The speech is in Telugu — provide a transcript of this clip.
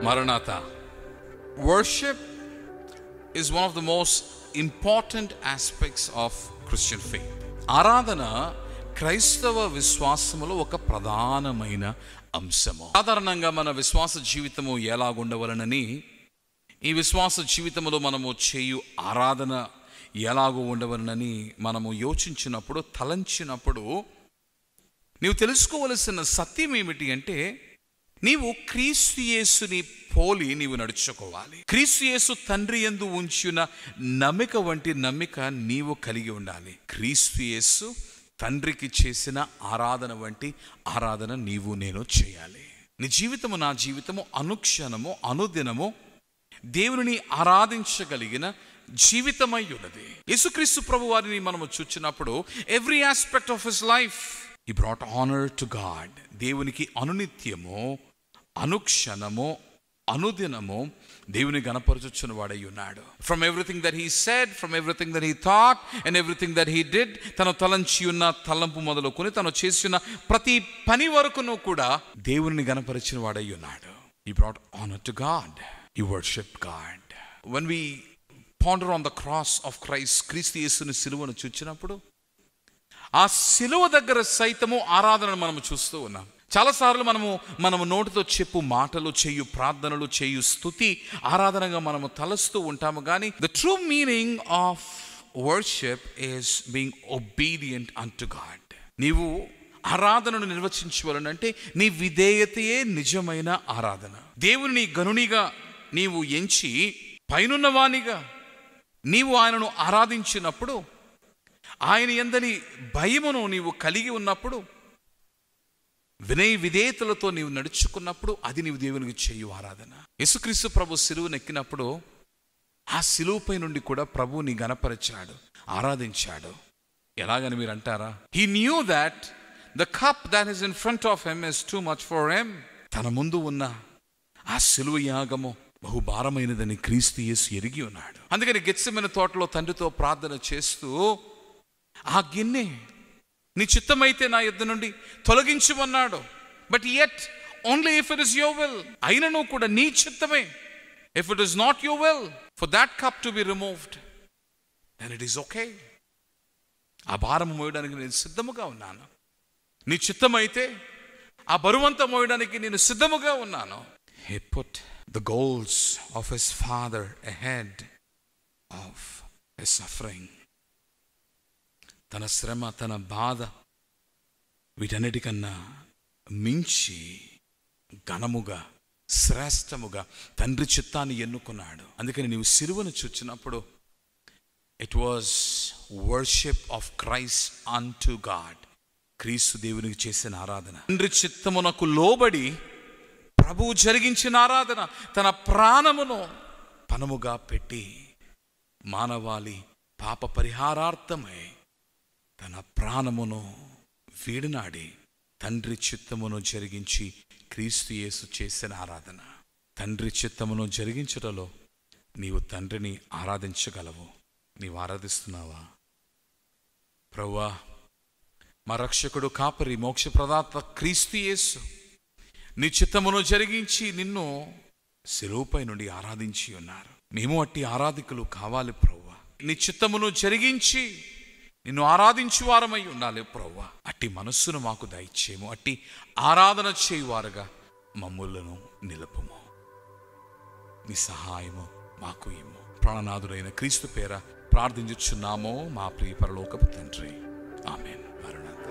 Maranatha. Worship is one of the most important aspects of Christian faith. ఆరాధన క్రైస్తవ విశ్వాసములో ఒక ప్రధానమైన అంశము. సాధారణంగా మన విశ్వాస జీవితము ఎలాగుండవలనని, ఈ విశ్వాస జీవితంలో మనము చేయు ఆరాధన ఎలాగో ఉండవలనని మనము యోచించినప్పుడు, తలంచినప్పుడు నీవు తెలుసుకోవలసిన సత్యం ఏమిటి అంటే, నీవు క్రీస్తు యేసుని పోలి నీవు నడుచుకోవాలి. క్రీస్తు యేసు తండ్రి యందు ఉంచిన నమ్మిక వంటి నమ్మిక నీవు కలిగి ఉండాలి. క్రీస్తు యేసు తండ్రికి చేసిన ఆరాధన వంటి ఆరాధన నీవు నేను చేయాలి. నీ జీవితము, నా జీవితము అనుక్షణము అనుదినము దేవుని ఆరాధించగలిగిన జీవితమై ఉన్నది. యేసుక్రీస్తు ప్రభు వారిని మనము చూచినప్పుడు every aspect of his life he brought honor to God. దేవునికి అనునిత్యము, అనుక్షణము, అనుదినము దేవుని గణపరచుచున్న వాడై ఉన్నాడు. From everything that he said, from everything that he thought and everything that he did, తను తలంచి ఉన్న తలంపు మొదలుకొని తను చేసిన ప్రతి పని వరకును కూడా దేవుని గణపరిచిన వాడై ఉన్నాడు. He brought honor to God. He worshiped God. When we ponder on the cross of Christ, క్రీస్తు యేసుని సిలువను చూచినప్పుడు ఆ సిలువ దగ్గర సైతము ఆరాధనను మనము చూస్తూ ఉన్నాం. చాలాసార్లు మనము నోటితో చెప్పు మాటలు, చేయు ప్రార్థనలు, చేయు స్తుతి ఆరాధనగా మనము తలస్తూ ఉంటాము. కానీ the true meaning of worship is being obedient unto God. నీవు ఆరాధనను నిర్వచించవలనంటే నీ విధేయతయే నిజమైన ఆరాధన. దేవుని గనునిగా నీవు ఎంచి పైనున్న వానిగా నీవు ఆయనను ఆరాధించినప్పుడు, ఆయన యందలి భయమును నీవు కలిగి ఉన్నప్పుడు, వినయ విధేయతలతో నీవు నడుచుకున్నప్పుడు, అది నీవు దేవునికి చేయు ఆరాధన. యేసుక్రీస్తు ప్రభు సిలువను ఎక్కినప్పుడు ఆ సిలువపై నుండి కూడా ప్రభు నీ గణపరిచాడు, ఆరాధించాడు. ఎలాగని మీరు అంటారా? He knew that the cup that is in front of him is too much for him. తన ముందు ఉన్న ఆ సిలువ యాగము బహుభారమైనదని క్రీస్తు యేసు ఎరిగి ఉన్నాడు. అందుకని గెత్సెమనే తోటలో తండ్రితో ప్రార్థన చేస్తూ, ఆ గిన్నె నీ చిత్తమైతే నా యొద్ద నుండి తొలగించమన్నాడు. But yet only if it is your will. అయినను కూడా నీ చిత్తమే. If it is not your will for that cup to be removed, then it is okay. ఆ భారం మోయడానికి నేను సిద్ధముగా ఉన్నాను. నీ చిత్తమైతే ఆ బరువంతా మోయడానికి నేను సిద్ధముగా ఉన్నాను. He put the goals of his father ahead of his suffering. తన శ్రమ, తన బాధ వీటన్నిటికన్నా మించి ఘనముగా, శ్రేష్టముగా తండ్రి చిత్తాన్ని ఎన్నుకున్నాడు. అందుకని నీవు సిలువను చూచినప్పుడు it was worship of Christ unto God. క్రీస్తు దేవునికి చేసిన ఆరాధన, తండ్రి చిత్తమునకు లోబడి ప్రభువు జరిగించిన ఆరాధన. తన ప్రాణమును పణముగా పెట్టి మానవాళి పాప పరిహారార్థమై తన ప్రాణమును వీడినాడి తండ్రి చిత్తమును జరిగించి క్రీస్తు యేసు చేసిన ఆరాధన. తండ్రి చిత్తమును జరిగించటలో నీవు తండ్రిని ఆరాధించగలవు. నీవు ఆరాధిస్తున్నావా? ప్రభువా, మా రక్షకుడు, కాపరి, మోక్షప్రదాత క్రీస్తు యేసు నీ చిత్తమును జరిగించి నిన్ను సిలువపై నుండి ఆరాధించి ఉన్నారు. మేము అట్టి ఆరాధికులు కావాలి ప్రభువా. నీ చిత్తమును జరిగించి నిన్ను ఆరాధించు వారమై ఉండాలి ప్రభువా. అట్టి మనస్సును మాకు దయచేయము. అట్టి ఆరాధన చేయువారుగా మమ్ములను నిలుపుము. నీ సహాయము మాకు ఇమ్ము. ప్రాణనాథుడైన క్రీస్తు పేర ప్రార్థించుచున్నాము మా ప్రియ పరలోకపు తండ్రి. ఆమేన్. మరణాత.